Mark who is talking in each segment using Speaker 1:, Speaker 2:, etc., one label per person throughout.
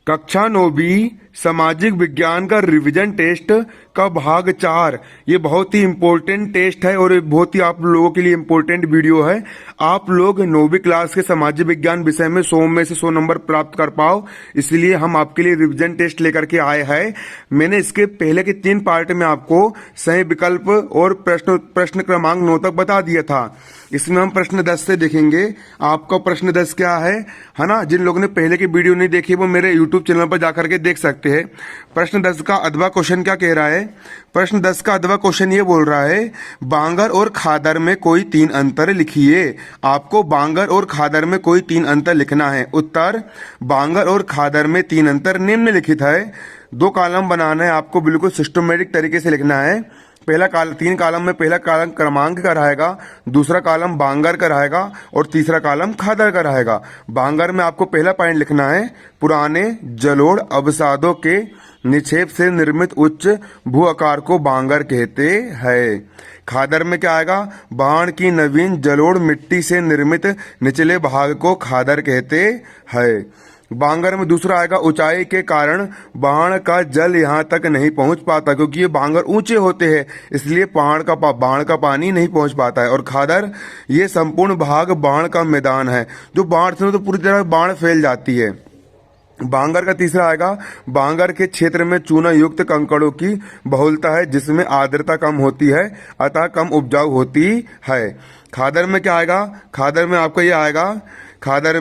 Speaker 1: कक्षा 9वीं सामाजिक विज्ञान का रिवीजन टेस्ट का भाग 4। ये बहुत ही इम्पोर्टेंट टेस्ट है और बहुत ही आप लोगों के लिए इम्पोर्टेंट वीडियो है। आप लोग 9वीं क्लास के सामाजिक विज्ञान विषय में 100 में से 100 नंबर प्राप्त कर पाओ, इसलिए हम आपके लिए रिवीजन टेस्ट लेकर के आए हैं। मैंने इसके पहले के 3 पार्ट में आपको सही विकल्प और प्रश्न क्रमांक 9 तक बता दिया था। इसमें हम प्रश्न 10 से देखेंगे। आपका प्रश्न 10 क्या है ना? जिन लोगों ने पहले की वीडियो नहीं देखी वो मेरे यूट्यूब चैनल पर जाकर के देख सकते हैं। प्रश्न 10 का अधवा क्वेश्चन क्या कह रहा है? प्रश्न 10 का अधवा क्वेश्चन ये बोल रहा है, बांगर और खादर में कोई 3 अंतर लिखिए। आपको बांगर और खादर में कोई 3 अंतर लिखना है। उत्तर, बांगर और खादर में 3 अंतर निम्नलिखित है। 2 कॉलम बनाना है आपको, बिल्कुल सिस्टमेटिक तरीके से लिखना है। पहला 3 कॉलम में पहला कॉलम क्रमांक का रहेगा, दूसरा कॉलम बांगर का रहेगा और तीसरा कॉलम खादर का रहेगा। बांगर में आपको पहला पॉइंट लिखना है, पुराने जलोढ़ अवसादों के निक्षेप से निर्मित उच्च भू आकार को बांगर कहते हैं। खादर में क्या आएगा? बाढ़ की नवीन जलोढ़ मिट्टी से निर्मित निचले भाग को खादर कहते हैं। बांगर में दूसरा आएगा, ऊंचाई के कारण बाढ़ का जल यहाँ तक नहीं पहुंच पाता, क्योंकि ये बांगर ऊंचे होते हैं, इसलिए बाढ़ का पानी नहीं पहुंच पाता है। और खादर, ये संपूर्ण भाग बाढ़ का मैदान है, जो बाढ़ से तो पूरी तरह बाढ़ फैल जाती है। बांगर का तीसरा आएगा, बांगर के क्षेत्र में चूना युक्त कंकड़ों की बहुलता है, जिसमें आर्द्रता कम होती है, अतः कम उपजाऊ होती है। खादर में क्या आएगा? खादर में आपको ये आएगा, खादर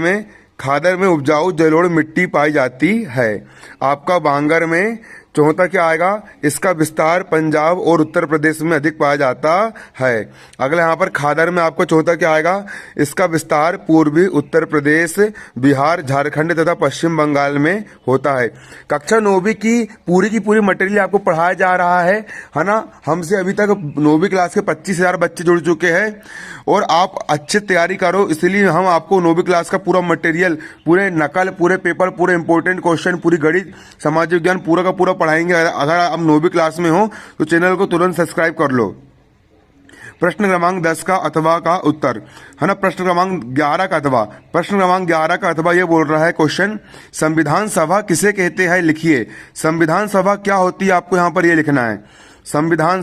Speaker 1: में उपजाऊ जलोढ़ मिट्टी पाई जाती है। आपका बांगर में चौथा क्या आएगा? इसका विस्तार पंजाब और उत्तर प्रदेश में अधिक पाया जाता है। अगला यहाँ पर खादर में आपको चौथा क्या आएगा? इसका विस्तार पूर्वी उत्तर प्रदेश, बिहार, झारखंड तथा पश्चिम बंगाल में होता है। कक्षा 9वीं की पूरी मटेरियल आपको पढ़ाया जा रहा है ना? हमसे अभी तक 9वीं क्लास के 25,000 बच्चे जुड़ चुके हैं और आप अच्छे तैयारी करो, इसलिए हम आपको 9वीं क्लास का पूरा मटेरियल, पूरे नकल, पूरे पेपर, पूरे इंपॉर्टेंट क्वेश्चन, पूरी गणित, सामाजिक विज्ञान पूरा का पूरा पढ़ाएंगे। अगर आप 9वीं क्लास में हो तो चैनल को तुरंत सब्सक्राइब कर लो। प्रश्न क्रमांक 10 का अथवा का उत्तर है ना? प्रश्न क्रमांक 11 का अथवा, प्रश्न क्रमांक 11 का अथवा ये बोल रहा है क्वेश्चन, संविधान सभा किसे कहते हैं लिखिए। संविधान सभा क्या होती है आपको यहाँ पर ये लिखना है। संविधान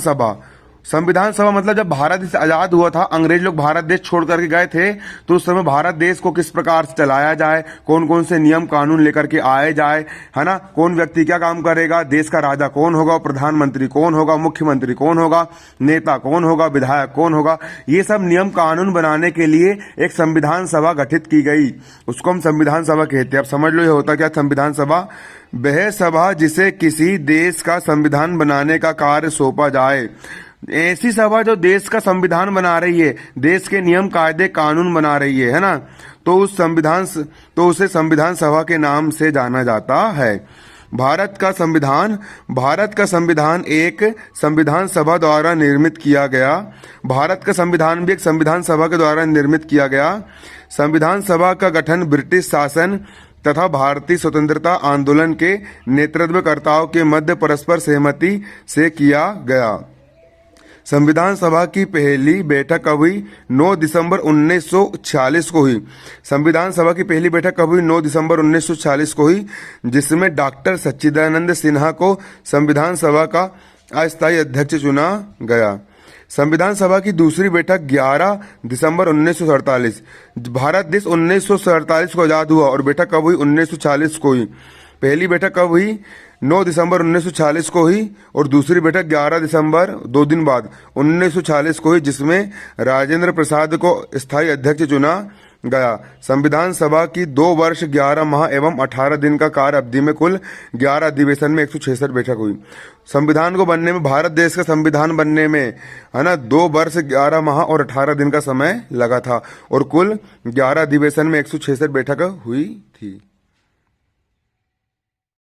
Speaker 1: सभा मतलब जब भारत देश आजाद हुआ था, अंग्रेज लोग भारत देश छोड़ करके गए थे, तो उस समय भारत देश को किस प्रकार से चलाया जाए, कौन कौन से नियम कानून लेकर के आए जाए, है ना? कौन व्यक्ति क्या काम करेगा, देश का राजा कौन होगा, प्रधानमंत्री कौन होगा, मुख्यमंत्री कौन होगा, नेता कौन होगा, विधायक कौन होगा, ये सब नियम कानून बनाने के लिए एक संविधान सभा गठित की गई, उसको हम संविधान सभा कहते हैं। अब समझ लो ये होता क्या संविधान सभा? वह सभा जिसे किसी देश का संविधान बनाने का कार्य सौंपा जाए। ऐसी सभा जो देश का संविधान बना रही है, देश के नियम कायदे कानून बना रही है ना? तो उसे संविधान सभा के नाम से जाना जाता है। भारत का संविधान एक संविधान सभा द्वारा निर्मित किया गया। भारत का संविधान भी एक संविधान सभा के द्वारा निर्मित किया गया। संविधान सभा का गठन ब्रिटिश शासन तथा भारतीय स्वतंत्रता आंदोलन के नेतृत्वकर्ताओं के मध्य परस्पर सहमति से किया गया। संविधान सभा की पहली बैठक कब हुई? 9 दिसंबर 1946 को हुई। संविधान सभा की पहली बैठक कब हुई? 9 दिसंबर 1946 को हुई, जिसमें डॉक्टर सच्चिदानंद सिन्हा को संविधान सभा का अस्थायी अध्यक्ष चुना गया। संविधान सभा की दूसरी बैठक 11 दिसंबर 1947। भारत देश 1947 को आजाद हुआ और बैठक कब हुई? 1940 को हुई। पहली बैठक कब हुई? 9 दिसंबर 1946 को हुई और दूसरी बैठक 11 दिसंबर 2 दिन बाद 1946 को हुई, जिसमें राजेंद्र प्रसाद को स्थायी अध्यक्ष चुना गया। संविधान सभा की 2 वर्ष 11 माह एवं 18 दिन का कार्य अवधि में कुल 11 अधिवेशन में 166 बैठक हुई। संविधान को बनने में, भारत देश का संविधान बनने में, है ना, 2 वर्ष 11 माह और 18 दिन का समय लगा था और कुल 11 अधिवेशन में 166 बैठक हुई थी।